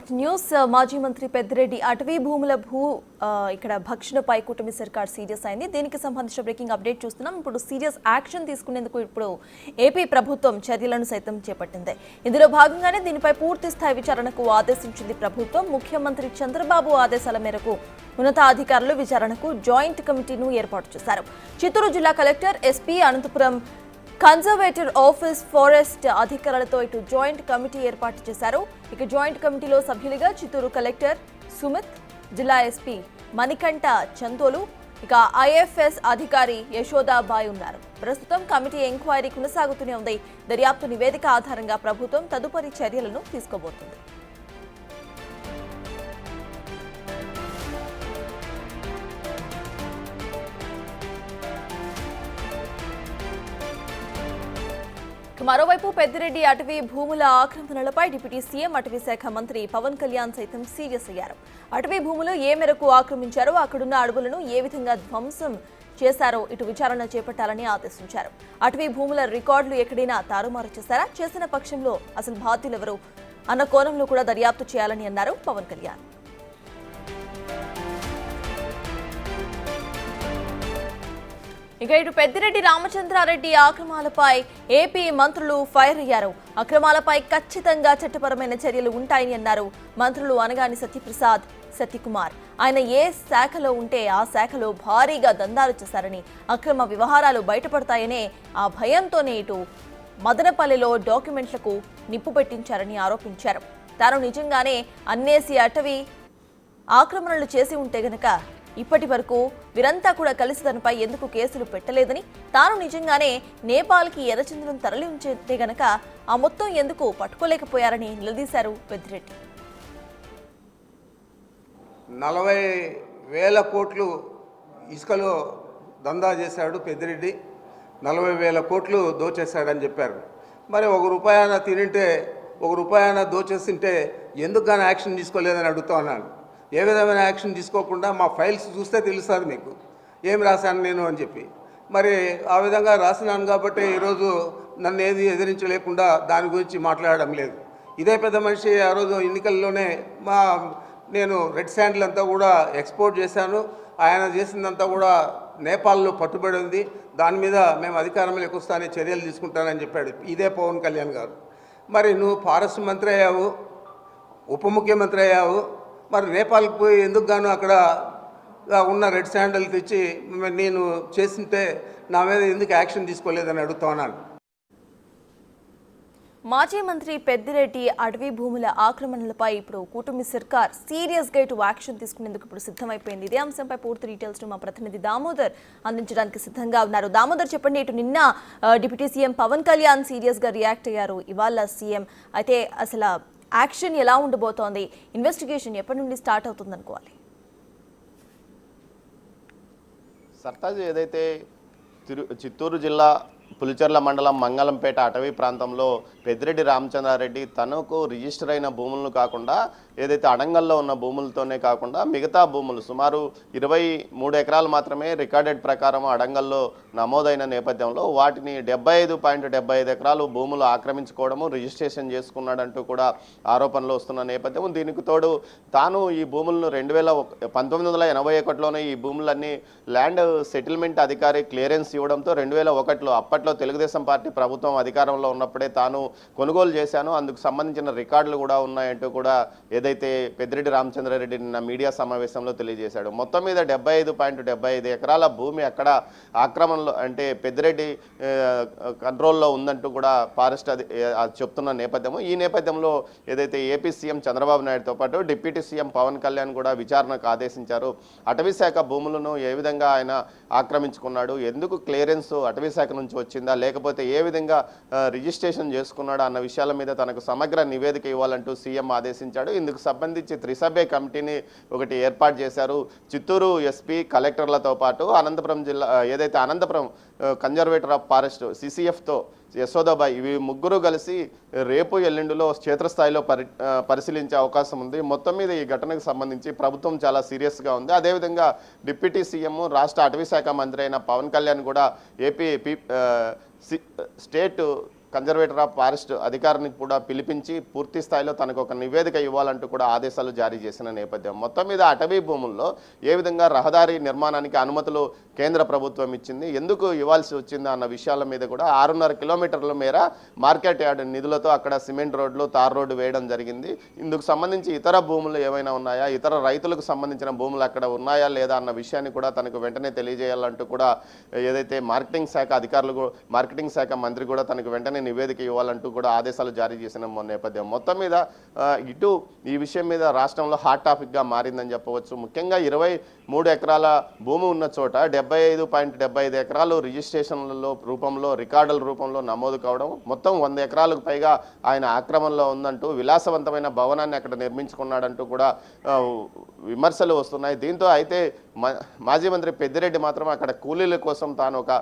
Right news మాజీ మంత్రి పెద్దిరెడ్డి అటవీ భూముల ఇక్కడ భక్షణపై కూటమి సర్కార్ సీరియస్ అయింది. దీనికి సంబంధించిన బ్రేకింగ్ అప్డేట్ చూస్తున్నాం. ఇప్పుడు సీరియస్ యాక్షన్ తీసుకునేందుకు ఇప్పుడు ఏపీ ప్రభుత్వం చర్యలను సైతం చేపట్టింది. ఇందులో భాగంగానే దీనిపై పూర్తి స్థాయి విచారణకు ఆదేశించింది ప్రభుత్వం. ముఖ్యమంత్రి చంద్రబాబు ఆదేశాల మేరకు ఉన్నతాధికారులు విచారణకు జాయింట్ కమిటీను ఏర్పాటు చేశారు. చిత్తూరు జిల్లా collector, SP, Anantapur conservator office, forest అధికారులతో ఇటు జాయింట్ కమిటీ ఏర్పాటు చేశారు. ఇక జాయింట్ కమిటీలో సభ్యులుగా చిత్తూరు కలెక్టర్ సుమిత్, జిల్లా ఎస్పీ మణికంఠ చందోలు, ఇక ఐఎఫ్ఎస్ అధికారి యశోదాబాయ్ ఉన్నారు. ప్రస్తుతం కమిటీ ఎంక్వైరీ కొనసాగుతూనే ఉంది. దర్యాప్తు నివేదిక ఆధారంగా ప్రభుత్వం తదుపరి చర్యలను తీసుకోబోతుంది. మరోవైపు పెద్దిరెడ్డి అటవీ భూముల ఆక్రమణలపై డిప్యూటీ సీఎం, అటవీ శాఖ మంత్రి పవన్ కళ్యాణ్ సైతం సీరియస్ అయ్యారు. అటవీ భూములు ఏ మేరకు ఆక్రమించారో, అక్కడున్న అడవులను ఏ విధంగా ధ్వంసం చేశారో ఇటు విచారణ చేపట్టాలని ఆదేశించారు. అటవీ భూముల రికార్డులు ఎక్కడైనా తారుమారు చేశారా, చేసిన పక్షంలో అసలు బాధ్యులెవరు అన్న కోణంలో కూడా దర్యాప్తు చేయాలని అన్నారు పవన్ కళ్యాణ్. ఇక ఇటు పెద్దిరెడ్డి రామచంద్రారెడ్డి అక్రమాలపై ఏపీ మంత్రులు ఫైర్ అయ్యారు. అక్రమాలపై ఖచ్చితంగా చట్టపరమైన చర్యలు ఉంటాయని అన్నారు మంత్రులు అనగాని సత్యప్రసాద్, సత్యకుమార్. ఆయన ఏ శాఖలో ఉంటే ఆ శాఖలో భారీగా దందాలు చేశారని, అక్రమ వ్యవహారాలు బయటపడతాయనే ఆ భయంతోనే ఇటు మదనపల్లిలో డాక్యుమెంట్లకు నిప్పు పెట్టించారని ఆరోపించారు. తాను నిజంగానే అన్నేసి అటవీ ఆక్రమణలు చేసి ఉంటే గనక ఇప్పటి వరకు వీరంతా కూడా కలిసి తనపై ఎందుకు కేసులు పెట్టలేదని, తాను నిజంగానే నేపాల్కి ఎర్రచందనం తరలి ఉంచితే గనక ఆ మొత్తం ఎందుకు పట్టుకోలేకపోయారని నిలదీశారు పెద్దిరెడ్డి. 40,000 కోట్లు ఇసుకలో దందా చేశాడు పెద్దిరెడ్డి, 40,000 కోట్లు దోచేశాడని చెప్పారు. మరి ₹1 తినింటే ₹1 దోచేస్తుంటే ఎందుకు కానీ యాక్షన్ తీసుకోలేదని అడుగుతా ఉన్నాను. ఏ విధమైన యాక్షన్ తీసుకోకుండా మా ఫైల్స్ చూస్తే తెలుస్తుంది మీకు ఏం రాశాను నేను అని చెప్పి. మరి ఆ విధంగా రాసినాను కాబట్టి ఈరోజు నన్ను ఏది ఎదిరించలేకుండా దాని గురించి మాట్లాడడం లేదు. ఇదే పెద్ద మనిషి ఆ రోజు ఎన్నికల్లోనే నేను రెడ్ శాండిల్ అంతా కూడా ఎక్స్పోర్ట్ చేశాను, ఆయన చేసిందంతా కూడా నేపాల్లో పట్టుబడి ఉంది, దాని మీద మేము అధికారంలోకి వస్తానే చర్యలు తీసుకుంటానని చెప్పాడు ఇదే పవన్ కళ్యాణ్ గారు. మరి నువ్వు ఫారెస్ట్ మంత్రి అయ్యావు, ఉప ముఖ్యమంత్రి అయ్యావు, మరి నేపాల్కి పోయి ఎందుకు గాను అక్కడ ఉన్న రెడ్ శాండల్ తెచ్చి నేను చేస్తుంటే నా మీద ఎందుకు యాక్షన్ తీసుకోలేదని అడుగుతా ఉన్నాను. మాజీ మంత్రి పెద్దిరెడ్డి అటవీ భూముల ఆక్రమణలపై ఇప్పుడు కూటమి సర్కార్ సీరియస్ గా ఇటు యాక్షన్ తీసుకునేందుకు ఇప్పుడు సిద్ధమైపోయింది. ఇదే అంశంపై పూర్తి డీటెయిల్స్ మా ప్రతినిధి దామోదర్ అందించడానికి సిద్ధంగా ఉన్నారు. దామోదర్, చెప్పండి, ఇటు నిన్న deputy CM Pawan Kalyan serious గా రియాక్ట్ అయ్యారు, ఇవాళ సీఎం. అయితే అసలు యాక్షన్ ఎలా ఉండబోతోంది, ఇన్వెస్టిగేషన్ ఎప్పటి నుండి స్టార్ట్ అవుతుంది అనుకోవాలి? సర్తాజ్, ఏదైతే చిత్తూరు జిల్లా పులిచెర్ల మండలం మంగళంపేట అటవీ ప్రాంతంలో పెద్దిరెడ్డి రామచంద్రారెడ్డి తనకు రిజిస్టర్ అయిన భూములను కాకుండా, ఏదైతే అడంగల్లో ఉన్న భూములతోనే కాకుండా మిగతా భూములు సుమారు 23 ఎకరాలు మాత్రమే రికార్డెడ్ ప్రకారం అడంగల్లో నమోదైన నేపథ్యంలో వాటిని 75.75 ఎకరాలు భూములు ఆక్రమించుకోవడము, రిజిస్ట్రేషన్ చేసుకున్నాడంటూ కూడా ఆరోపణలు వస్తున్న నేపథ్యం. దీనికి తోడు తాను ఈ భూములను 1981లోనే ఈ భూములన్నీ ల్యాండ్ సెటిల్మెంట్ అధికారి క్లియరెన్స్ ఇవ్వడంతో 2001లో అప్పట్లో తెలుగుదేశం పార్టీ ప్రభుత్వం అధికారంలో ఉన్నప్పుడే తాను కొనుగోలు చేశాను, అందుకు సంబంధించిన రికార్డులు కూడా ఉన్నాయంటూ కూడా ఏదైతే పెద్దిరెడ్డి రామచంద్రారెడ్డి నిన్న మీడియా సమావేశంలో తెలియజేశాడు. మొత్తం మీద 75.75 ఎకరాల భూమి అక్కడ ఆక్రమణలో అంటే పెద్దిరెడ్డి కంట్రోల్లో ఉందంటూ కూడా ఫారెస్ట్ చెప్తున్న నేపథ్యము. ఈ నేపథ్యంలో ఏదైతే ఏపీ సీఎం చంద్రబాబు నాయుడుతో పాటు డిప్యూటీ సీఎం పవన్ కళ్యాణ్ కూడా విచారణకు ఆదేశించారు. అటవీ శాఖ భూములను ఏ విధంగా ఆయన ఆక్రమించుకున్నాడు, ఎందుకు క్లియరెన్స్ అటవీ శాఖ నుంచి వచ్చిందా, లేకపోతే ఏ విధంగా రిజిస్ట్రేషన్ చేసుకున్నాడు అన్న విషయాల మీద తనకు సమగ్ర నివేదిక ఇవ్వాలంటూ సీఎం ఆదేశించాడు. ఇందుకు సంబంధించి త్రిసభ్య కమిటీని ఒకటి ఏర్పాటు చేశారు. చిత్తూరు ఎస్పీ, కలెక్టర్లతో పాటు అనంతపురం జిల్లా ఏదైతే అనంతపురం కన్జర్వేటర్ ఆఫ్ ఫారెస్ట్ సిసిఎఫ్తో యశోదాబాయ్, ఇవి ముగ్గురు కలిసి రేపు ఎల్లుండిలో క్షేత్రస్థాయిలో పరిశీలించే అవకాశం ఉంది. మొత్తం మీద ఈ ఘటనకు సంబంధించి ప్రభుత్వం చాలా సీరియస్గా ఉంది. అదేవిధంగా డిప్యూటీ సీఎం, రాష్ట్ర అటవీ శాఖ మంత్రి అయిన పవన్ కళ్యాణ్ కూడా AP state conservator of forest అధికారిని కూడా పిలిపించి పూర్తి స్థాయిలో తనకు ఒక నివేదిక ఇవ్వాలంటూ కూడా ఆదేశాలు జారీ చేసిన నేపథ్యం. మొత్తం మీద అటవీ భూముల్లో ఏ విధంగా రహదారి నిర్మాణానికి అనుమతులు కేంద్ర ప్రభుత్వం ఇచ్చింది, ఎందుకు ఇవ్వాల్సి వచ్చిందా అన్న విషయాల మీద కూడా 6.5 కిలోమీటర్ల మేర మార్కెట్ యార్డ్ నిధులతో అక్కడ సిమెంట్ రోడ్లు, తార్ రోడ్డు వేయడం జరిగింది. ఇందుకు సంబంధించి ఇతర భూములు ఏమైనా ఉన్నాయా, ఇతర రైతులకు సంబంధించిన భూములు అక్కడ ఉన్నాయా లేదా అన్న విషయాన్ని కూడా తనకు వెంటనే తెలియజేయాలంటూ కూడా ఏదైతే మార్కెటింగ్ శాఖ అధికారులు, మార్కెటింగ్ శాఖ మంత్రి కూడా తనకు వెంటనే నివేదిక ఇవ్వాలంటూ కూడా ఆదేశాలు జారీ చేసిన నేపథ్యం. మొత్తం మీద ఇటు ఈ విషయం మీద రాష్ట్రంలో హాట్ టాపిక్గా మారిందని చెప్పవచ్చు. ముఖ్యంగా 23 ఎకరాల భూమి ఉన్న చోట 75.75 ఎకరాలు రిజిస్ట్రేషన్లలో రూపంలో, రికార్డుల రూపంలో నమోదు కావడం, మొత్తం 100 ఎకరాలకు పైగా ఆయన ఆక్రమణలో ఉందంటూ విలాసవంతమైన భవనాన్ని అక్కడ నిర్మించుకున్నాడంటూ కూడా విమర్శలు వస్తున్నాయి. దీంతో అయితే మాజీ మంత్రి పెద్దిరెడ్డి మాత్రం అక్కడ కూలీల కోసం తాను ఒక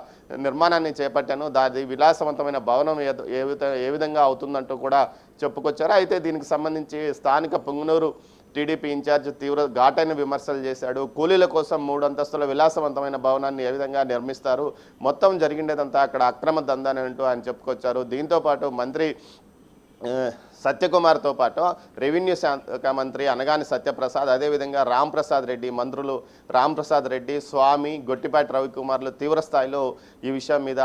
నిర్మాణాన్ని చేపట్టాను, దాని విలాసవంతమైన భవనం ఏ విధంగా అవుతుందంటూ కూడా చెప్పుకొచ్చారు. అయితే దీనికి సంబంధించి స్థానిక పుంగనూరు టీడీపీ ఇన్ఛార్జ్ తీవ్ర ఘాటైన విమర్శలు చేశాడు. కూలీల కోసం 3 అంతస్తుల విలాసవంతమైన భవనాన్ని ఏ విధంగా నిర్మిస్తారు, మొత్తం జరిగిండేదంతా అక్కడ అక్రమ దందాని అంటూ ఆయన చెప్పుకొచ్చారు. దీంతోపాటు మంత్రి సత్యకుమార్తో పాటు రెవెన్యూ శాఖ మంత్రి అనగాని సత్యప్రసాద్, అదేవిధంగా రాంప్రసాద్ రెడ్డి, మంత్రులు రాంప్రసాద్ రెడ్డి, స్వామి, గొట్టిపాటి రవికుమార్లు తీవ్ర స్థాయిలో ఈ విషయం మీద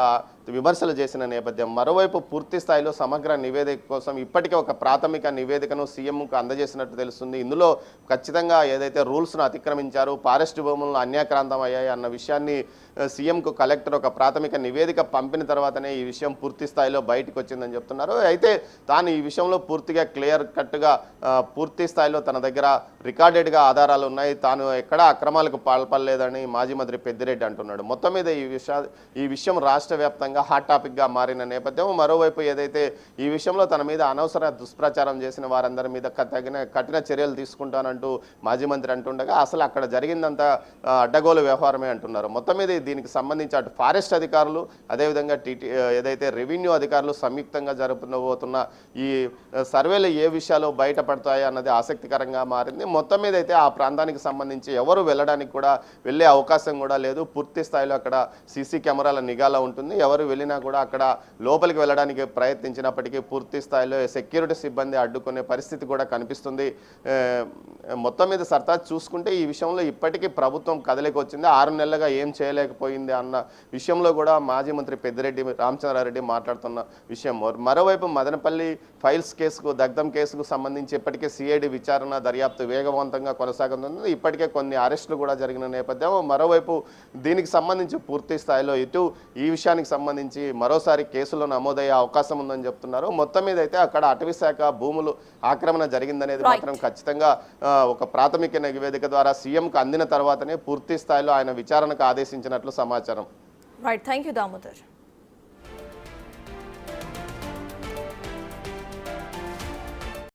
విమర్శలు చేసిన నేపథ్యం. మరోవైపు పూర్తి స్థాయిలో సమగ్ర నివేదిక కోసం ఇప్పటికే ఒక ప్రాథమిక నివేదికను సీఎంకు అందజేసినట్టు తెలుస్తుంది. ఇందులో ఖచ్చితంగా ఏదైతే రూల్స్ను అతిక్రమించారు, ఫారెస్ట్ భూములను అన్యాక్రాంతం అయ్యాయి అన్న విషయాన్ని సీఎంకు కలెక్టర్ ఒక ప్రాథమిక నివేదిక పంపిన తర్వాతనే ఈ విషయం పూర్తి స్థాయిలో బయటకు వచ్చిందని చెప్తున్నారు. అయితే తాను ఈ విషయంలో పూర్తిగా క్లియర్ కట్గా పూర్తి స్థాయిలో తన దగ్గర రికార్డెడ్గా ఆధారాలు ఉన్నాయి, తాను ఎక్కడా అక్రమాలకు పాల్పడలేదని మాజీ మంత్రి పెద్దిరెడ్డి అంటున్నాడు. మొత్తం మీద ఈ విషయం రాష్ట్ర వ్యాప్తంగా హాట్ టాపిక్గా మారిన నేపథ్యం. మరోవైపు ఏదైతే ఈ విషయంలో తన మీద అనవసర దుష్ప్రచారం చేసిన వారందరి మీద కఠిన చర్యలు తీసుకుంటానంటూ మాజీ మంత్రి అంటుండగా అసలు అక్కడ జరిగిందంతా అడ్డగోలు వ్యవహారమే అంటున్నారు. మొత్తం మీద దీనికి సంబంధించి అటు ఫారెస్ట్ అధికారులు, అదేవిధంగా ఏదైతే రెవెన్యూ అధికారులు సంయుక్తంగా జరుపుకోబోతున్న ఈ సర్వేలు ఏ విషయాలు బయటపడతాయి అన్నది ఆసక్తికరంగా మారింది. మొత్తం మీద అయితే ఆ ప్రాంతానికి సంబంధించి ఎవరు వెళ్ళడానికి కూడా వెళ్ళే అవకాశం కూడా లేదు. పూర్తి స్థాయిలో అక్కడ సీసీ కెమెరాల నిఘాలో ఉంటుంది. ఎవరు వెళ్ళినా కూడా అక్కడ లోపలికి వెళ్ళడానికి ప్రయత్నించినప్పటికీ పూర్తి స్థాయిలో సెక్యూరిటీ సిబ్బంది అడ్డుకునే పరిస్థితి కూడా కనిపిస్తుంది. మొత్తం మీద సర్తా చూసుకుంటే ఈ విషయంలో ఇప్పటికీ ప్రభుత్వం కదలికి వచ్చింది, 6 నెలలుగా ఏం చేయలేకపోయింది అన్న విషయంలో కూడా మాజీ మంత్రి పెద్దిరెడ్డి రామచంద్రారెడ్డి మాట్లాడుతున్న విషయం. మరోవైపు మదనపల్లి ఫైల్స్ కేసుకు, దగ్ధం కేసుకు సంబంధించి ఇప్పటికే సిఐడి విచారణ దర్యాప్తు వేగవంతంగా కొనసాగుతుంది. ఇప్పటికే కొన్ని అరెస్టులు కూడా జరిగిన నేపథ్యం. మరోవైపు దీనికి సంబంధించి పూర్తి స్థాయిలో ఇటు ఈ విషయానికి సంబంధించి మరోసారి కేసులో నమోదయ్యే అవకాశం ఉందని చెప్తున్నారు. మొత్తం మీద అయితే అక్కడ అటవీ శాఖ భూములు ఆక్రమణ జరిగిందనేది మాత్రం ఖచ్చితంగా ఒక ప్రాథమిక నివేదిక ద్వారా సీఎంకు అందిన తర్వాతనే పూర్తి స్థాయిలో ఆయన విచారణకు ఆదేశించినట్లు సమాచారం. Right, thank you Damodar.